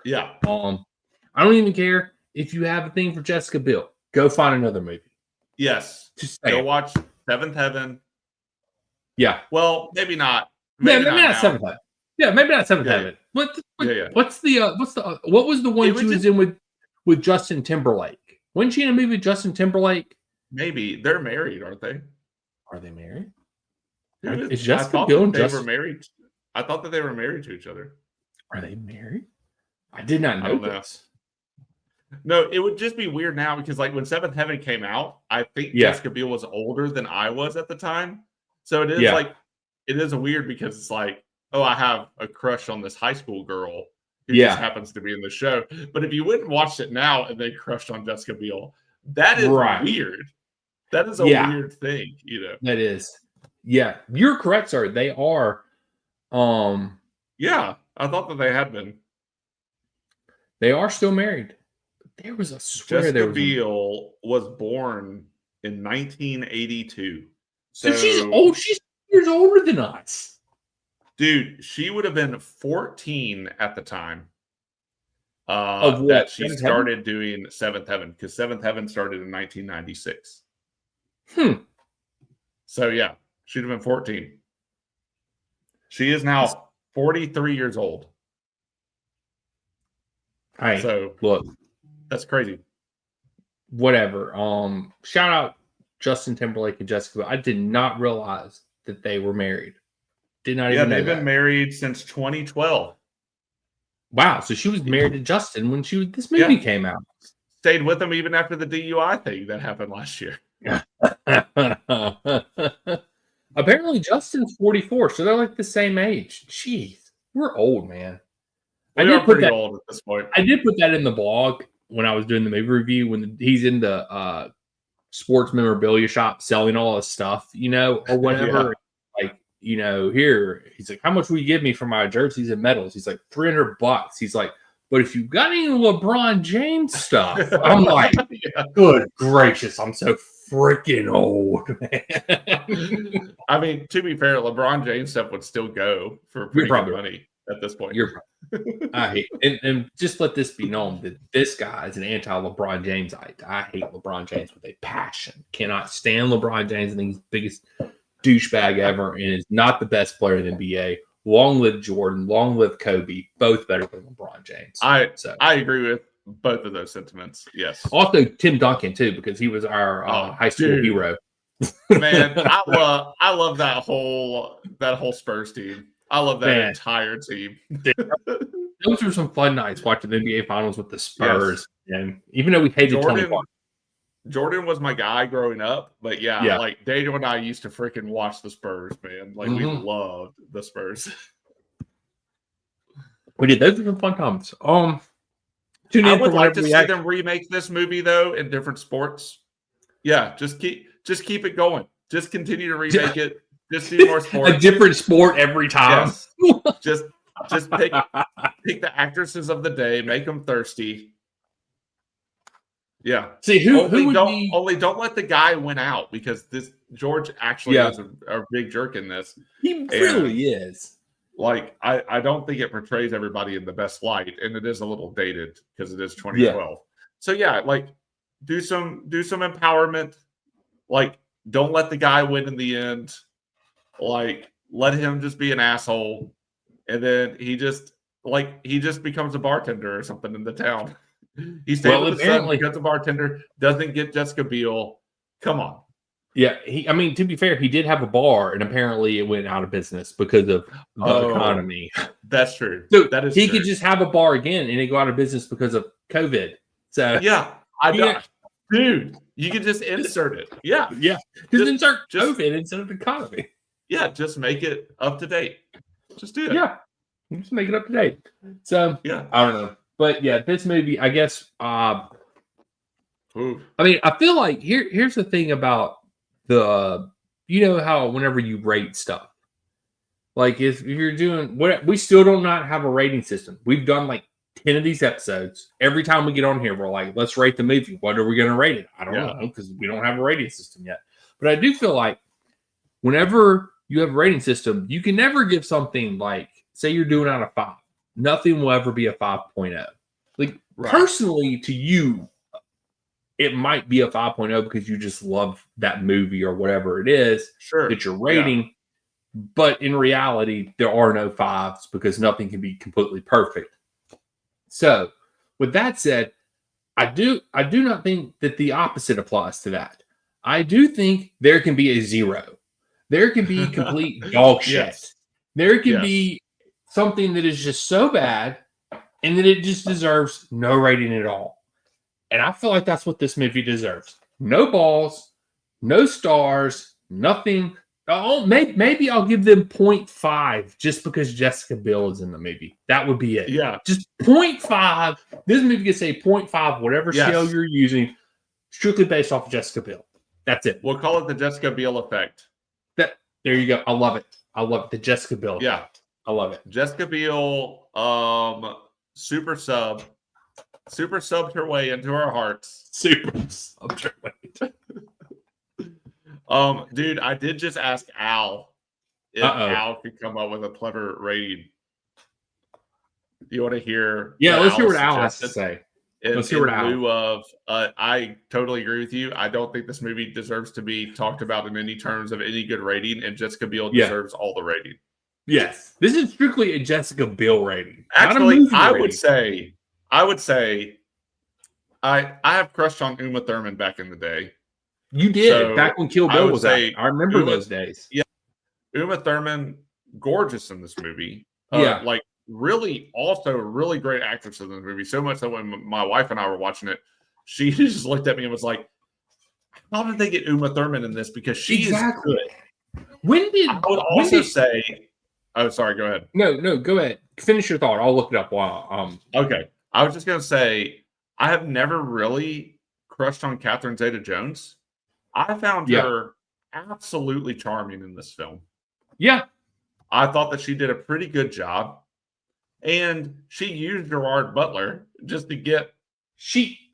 Yeah. I don't even care if you have a thing for Jessica Biel. Go find another movie. Yes. Just go watch Seventh Heaven. Yeah. Well, maybe not. Maybe not Seventh Heaven. Yeah, maybe not Seventh Heaven. What was the one she was in with with Justin Timberlake. Wasn't she in a movie with Justin Timberlake? Maybe. They're married, aren't they? Are they married? Is Jessica Biel and Justin? Were married. I thought that they were married to each other. Are they married? I did not know this. No, it would just be weird now because, like, when Seventh Heaven came out, I think Jessica Biel was older than I was at the time. So it is like, it is weird because it's like, oh, I have a crush on this high school girl who just happens to be in the show. But if you went and watched it now and then crushed on Jessica Biel, that is weird. That is a weird thing, you know. That is. Yeah, you're correct, sir. They are. Yeah, I thought that they had been. They are still married. There was a Jessica Biel was born in 1982. So she's old. She's years older than us. Dude, she would have been 14 at the time. Of what? That she started doing Seventh Heaven, because Seventh Heaven started in 1996. So yeah, she'd have been 14. She is now 43 years old. So look, that's crazy. Whatever. Shout out Justin Timberlake and Jessica Biel. I did not realize that they were married. Did not even know they've been married since 2012. Wow, so she was married to Justin when this movie came out. Stayed with him even after the DUI thing that happened last year. Apparently Justin's 44, so they're like the same age. Jeez, we're old, man. We are pretty old at this point. I did put that in the blog when I was doing the movie review, when he's in the sports memorabilia shop selling all his stuff, you know, or whatever. Like, you know, here, he's like, how much will you give me for my jerseys and medals? He's like, $300. He's like, but if you've got any LeBron James stuff, I'm like, good gracious, I'm so freaking old, man. I mean, to be fair, LeBron James stuff would still go for pretty good money at this point. I hate, and just let this be known that this guy is an anti-LeBron James. I hate LeBron James with a passion. Cannot stand LeBron James. I think he's the biggest douchebag ever, and is not the best player in the NBA. Long live Jordan. Long live Kobe. Both better than LeBron James. I agree with both of those sentiments. Yes. Also, Tim Duncan too, because he was our high school hero. Man, I love that whole Spurs team. I love that entire team. Those were some fun nights watching the NBA Finals with the Spurs. Yes. And even though we hated Tony Parker. Jordan was my guy growing up, but like Daniel and I used to freaking watch the Spurs, man. Like we loved the Spurs. We did. Those were some fun times. Tune in I would like to see them remake this movie though in different sports. Yeah, just keep it going. Just continue to remake it. Just do more sports. A different sport every time. Yes. Just pick the actresses of the day, make them thirsty. Yeah. See only don't let the guy win out, because this George actually is a big jerk in this. He really is. Like I don't think it portrays everybody in the best light, and it is a little dated because it is 2012. Yeah. So like do some empowerment. Like, don't let the guy win in the end. Like, let him just be an asshole, and then he just becomes a bartender or something in the town. He stays with his son, becomes a bartender, doesn't get Jessica Biel. Come on. Yeah, to be fair, he did have a bar, and apparently it went out of business because of the economy. That's true. So he could just have a bar again, and it go out of business because of COVID. So dude, you can just insert it. Yeah, just insert COVID instead of economy. Yeah, just make it up to date. Just do it. Yeah, just make it up to date. So I don't know, but this movie, I guess. I feel like here's the thing about how whenever you rate stuff, like if you're doing we still do not have a rating system. We've done like 10 of these episodes. Every time we get on here, we're like, let's rate the movie. What are we going to rate it? I don't know, because we don't have a rating system yet. But I do feel like whenever you have a rating system, you can never give something like, say you're doing out of 5. Nothing will ever be a 5.0. Like personally to you, it might be a 5.0 because you just love that movie or whatever it is that you're rating. Yeah. But in reality, there are no 5s because nothing can be completely perfect. So with that said, I do not think that the opposite applies to that. I do think there can be a 0. There can be complete dog shit. Yes. There can be something that is just so bad and that it just deserves no rating at all. And I feel like that's what this movie deserves. No balls, no stars, nothing. Oh, maybe I'll give them 0.5 just because Jessica Biel is in the movie. That would be it. Yeah. Just 0.5. This movie gets a 0.5, whatever scale you're using, strictly based off of Jessica Biel. That's it. We'll call it the Jessica Biel effect. There you go. I love it. I love it. The Jessica Biel effect. Yeah. I love it. Jessica Biel, super subbed her way into our hearts. Super subbed her way. Dude, I did just ask Al if Al could come up with a clever rating. Do you want to hear? Yeah, let's hear what Al has to say. Let's hear what Al. In lieu of, I totally agree with you. I don't think this movie deserves to be talked about in any terms of any good rating, and Jessica Biel deserves all the rating. Yes, this is strictly a Jessica Biel rating. Actually, I would say, I have crushed on Uma Thurman back in the day. You did back when Kill Bill was out. I remember those days. Yeah, Uma Thurman, gorgeous in this movie. Like really, also really great actress in the movie. So much that when my wife and I were watching it, she just looked at me and was like, "How did they get Uma Thurman in this? Because she is good." I would also say, oh, sorry, go ahead. No, go ahead. Finish your thought. I'll look it up while Okay. I was just gonna say I have never really crushed on Catherine Zeta-Jones. I found her absolutely charming in this film. Yeah. I thought that she did a pretty good job. And she used Gerard Butler just to get she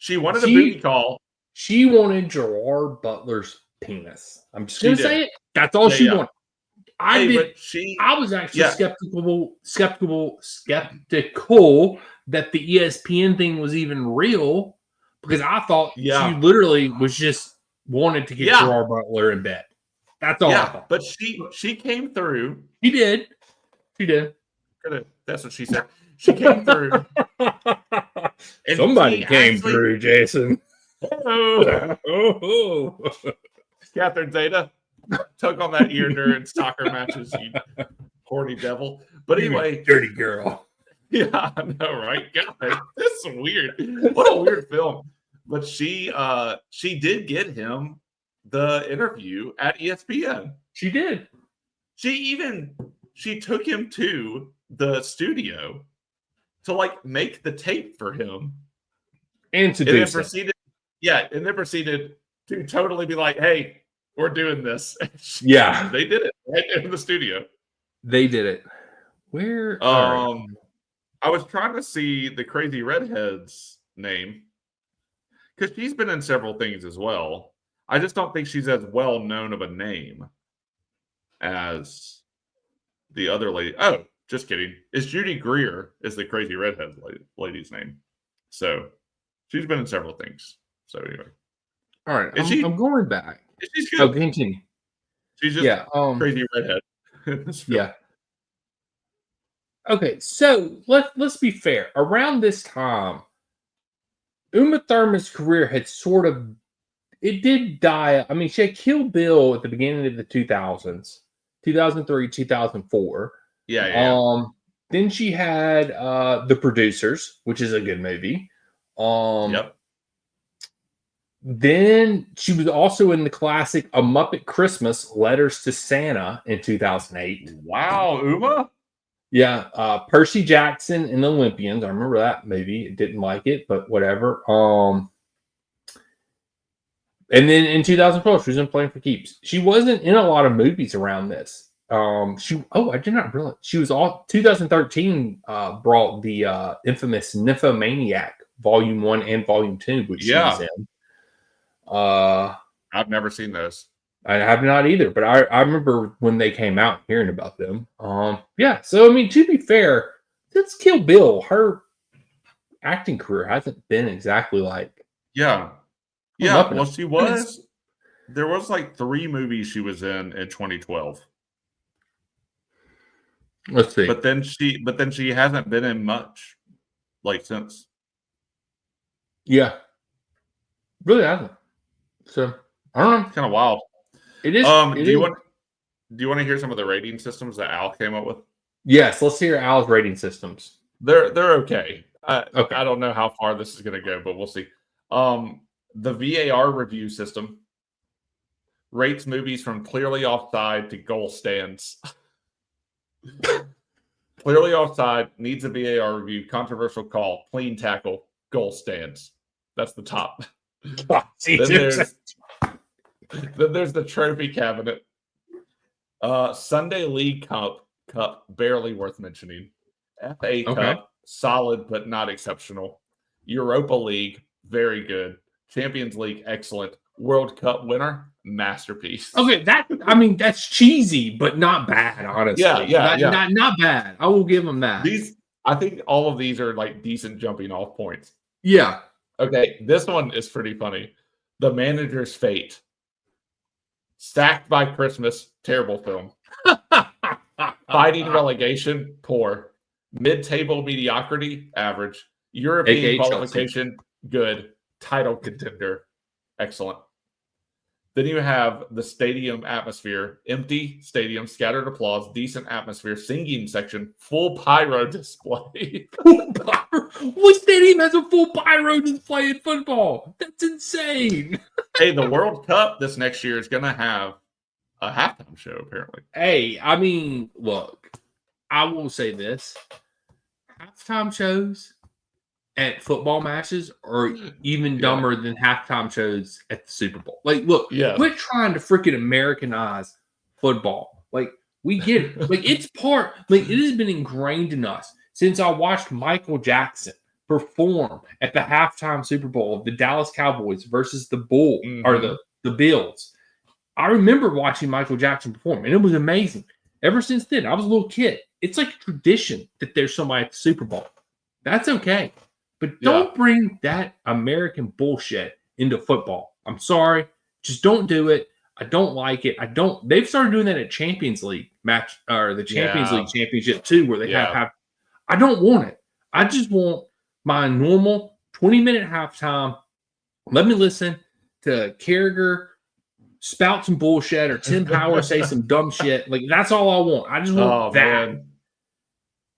wanted a booty call. She wanted Gerard Butler's penis. I'm just gonna say it. That's all she wanted. I was actually skeptical that the ESPN thing was even real because I thought she literally was just wanted to get Gerard Butler in bed. That's all I thought. But she came through. She did. That's what she said. She came through. Somebody came through, Jason. Oh. Catherine Zeta. Tug on that ear during soccer matches, you horny devil. But anyway, dirty girl. Yeah, I know, right? God, this is weird. What a weird film. But she did get him the interview at ESPN. She did. She took him to the studio to like make the tape for him, and then proceeded to totally be like, "Hey, we're doing this." Yeah, they did it right in the studio. They did it. Where? I was trying to see the Crazy Redhead's name because she's been in several things as well. I just don't think she's as well known of a name as the other lady. Oh, just kidding. It's Judy Greer is the Crazy Redhead lady's name. So she's been in several things. So anyway. All right. I'm going back. She's good. Oh, continue. She's just crazy redhead. Yeah. Okay, so let's be fair. Around this time, Uma Thurman's career had it did die. I mean, she had Kill Bill at the beginning of the 2000s, 2003, 2004. Yeah. Then she had The Producers, which is a good movie. Yep. Then she was also in the classic A Muppet Christmas, Letters to Santa in 2008. Wow, Uma? Yeah, Percy Jackson and the Olympians. I remember that movie. Didn't like it, but whatever. And then in 2012, she was in Playing for Keeps. She wasn't in a lot of movies around this. I did not realize she was 2013 brought the infamous Nymphomaniac Volume 1 and Volume 2, which she was in. I've never seen those. I have not either, but I remember when they came out hearing about them. So I mean, to be fair, since Kill Bill, her acting career hasn't been exactly like well, she was. There was like 3 movies she was in 2012. Let's see. But then she hasn't been in much like since. Yeah. Really hasn't. So I don't know. It's kind of wild. It is. Do you want to hear some of the rating systems that Al came up with? Yes, let's hear Al's rating systems. They're okay. Okay. I don't know how far this is going to go, but we'll see. The VAR review system rates movies from clearly offside to goal stands. Clearly offside, needs a VAR review, controversial call, clean tackle, goal stands. That's the top. Then there's the trophy cabinet. Sunday League Cup, barely worth mentioning. FA Cup, solid but not exceptional. Europa League, very good. Champions League, excellent. World Cup winner, masterpiece. Okay, that's cheesy, but not bad, honestly. Yeah. Not bad. I will give them that. I think all of these are like decent jumping off points. Yeah. Okay, this one is pretty funny. The Manager's Fate. Stacked by Christmas, terrible film. Fighting relegation, poor. Mid-table mediocrity, average. European qualification, good. Title contender, excellent. Then you have the stadium atmosphere, empty stadium, scattered applause, decent atmosphere, singing section, full pyro display. What stadium has a full pyro display in football? That's insane. Hey, the World Cup this next year is going to have a halftime show, apparently. Hey, I mean, look, I will say this. Halftime shows at football matches are even dumber than halftime shows at the Super Bowl. Like, look, quit trying to freaking Americanize football. Like, we get it. Like, it's part, like, it has been ingrained in us since I watched Michael Jackson perform at the halftime Super Bowl of the Dallas Cowboys versus the the Bills. I remember watching Michael Jackson perform, and it was amazing. Ever since then, I was a little kid. It's like a tradition that there's somebody at the Super Bowl. That's okay. But don't bring that American bullshit into football. I'm sorry. Just don't do it. I don't like it. They've started doing that at Champions League match or the Champions League championship too, where they have I don't want it. I just want my normal 20-minute halftime. Let me listen to Carragher spout some bullshit or Tim Howard say some dumb shit. Like, that's all I want. I just want that. Man.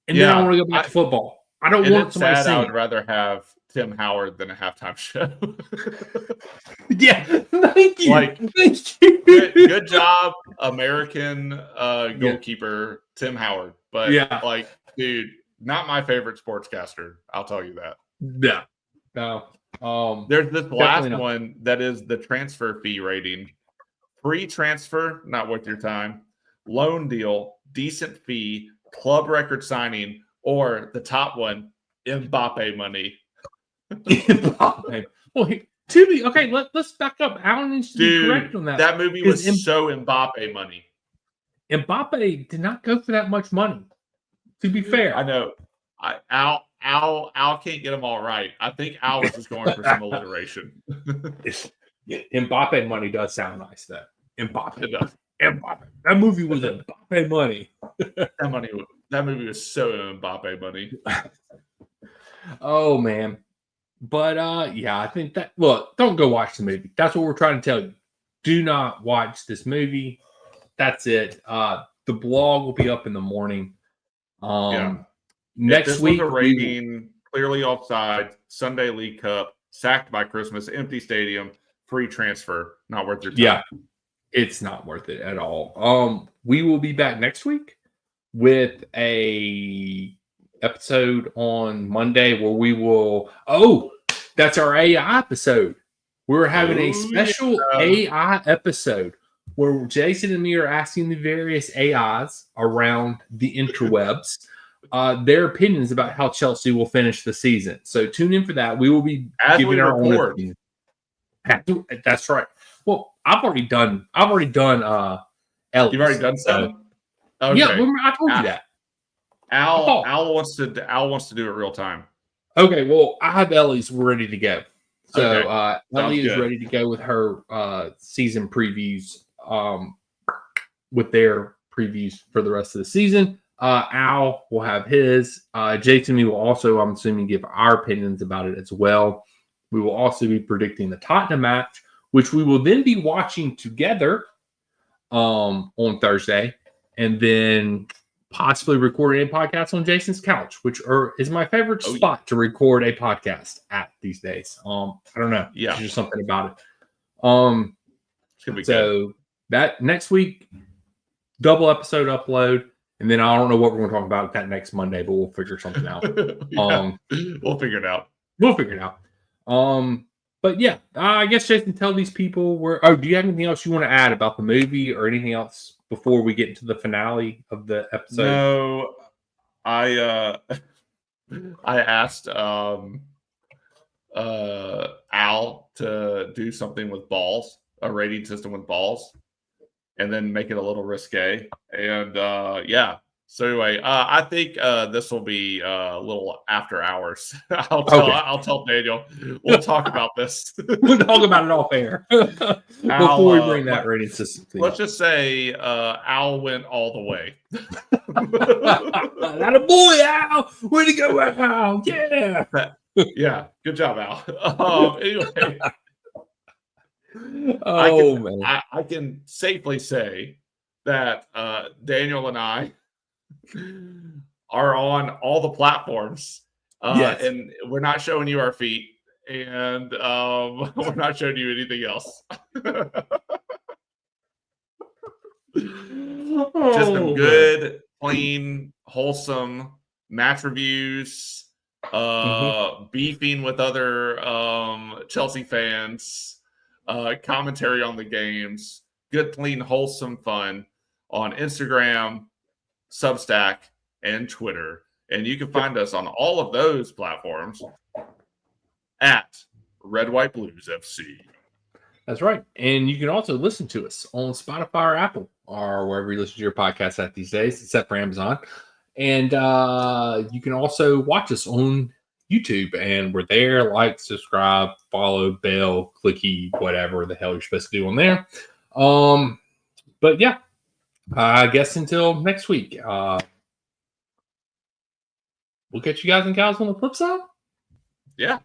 And then I want to go back to football. I don't want somebody saying. I would rather have Tim Howard than a halftime show. Yeah, thank you. Thank you. Good job, American goalkeeper Tim Howard. But dude, not my favorite sportscaster. I'll tell you that. Yeah. No. There's this last one that is the transfer fee rating. Free transfer, not worth your time. Loan deal, decent fee, club record signing. Or the top one, Mbappe money. Mbappe. Well, let's back up. Alan needs to be correct on that. That movie was so Mbappe money. Mbappe did not go for that much money. To be fair, I know. Al can't get them all right. I think Al was just going for some alliteration. Mbappe money does sound nice, though. Mbappe. That movie was Mbappe money. That movie was so Mbappe money. Oh man. But I think that don't go watch the movie. That's what we're trying to tell you. Do not watch this movie. That's it. The blog will be up in the morning. Next week, was a rating, clearly offside, Sunday League Cup, sacked by Christmas, empty stadium, free transfer, not worth your time. Yeah, it's not worth it at all. We will be back next week with a episode on Monday where we will. Oh, that's our AI episode. We're having a special AI episode where Jason and me are asking the various AIs around the interwebs their opinions about how Chelsea will finish the season. So tune in for that. We will be giving our own opinion. That's right. Well, I've already done Ellie's. You've already done some? Okay. Yeah, remember, I told you that. Al wants to do it real time. Okay, well, I have Ellie's ready to go. So Ellie is ready to go with her season previews with their previews for the rest of the season. Al will have his. Jason and me will also, I'm assuming, give our opinions about it as well. We will also be predicting the Tottenham match, which we will then be watching together on Thursday, and then possibly recording a podcast on Jason's couch, which is my favorite spot to record a podcast at these days. I don't know. Yeah. There's just something about it. It's gonna be so good. That next week, double episode upload. And then I don't know what we're going to talk about that next Monday, but we'll figure something out. We'll figure it out. We'll figure it out. But yeah, I guess Jason, tell these people where. Oh, do you have anything else you want to add about the movie or anything else before we get into the finale of the episode? No, I asked Al to do something with balls, a rating system with balls, and then make it a little risque. And yeah. So anyway, I think this will be a little after hours. I'll tell Daniel. We'll talk about this. We'll talk about it off air before we bring that rating system. Let's just say Al went all the way. That a boy, Al. Way to go, Al. Yeah. Yeah. Good job, Al. Anyway. I can safely say that Daniel and I are on all the platforms, yes. And we're not showing you our feet, and we're not showing you anything else. Just some good, plain, wholesome match reviews, beefing with other Chelsea fans, commentary on the games, good, clean, wholesome fun on Instagram, Substack, and Twitter. And you can find us on all of those platforms at Red White Blues FC. That's right. And you can also listen to us on Spotify or Apple or wherever you listen to your podcasts at these days, except for Amazon. And you can also watch us on YouTube, and we're there. Like, subscribe, follow, bell, clicky, whatever the hell you're supposed to do on there. But yeah, I guess until next week, we'll catch you guys and gals on the flip side. Yeah.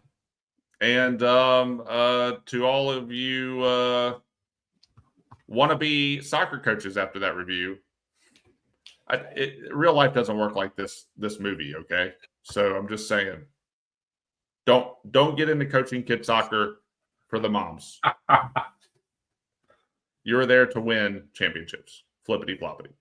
And to all of you wannabe soccer coaches after that review, real life doesn't work like this movie, okay? So I'm just saying, don't get into coaching kid soccer for the moms. You're there to win championships. Flippity floppity.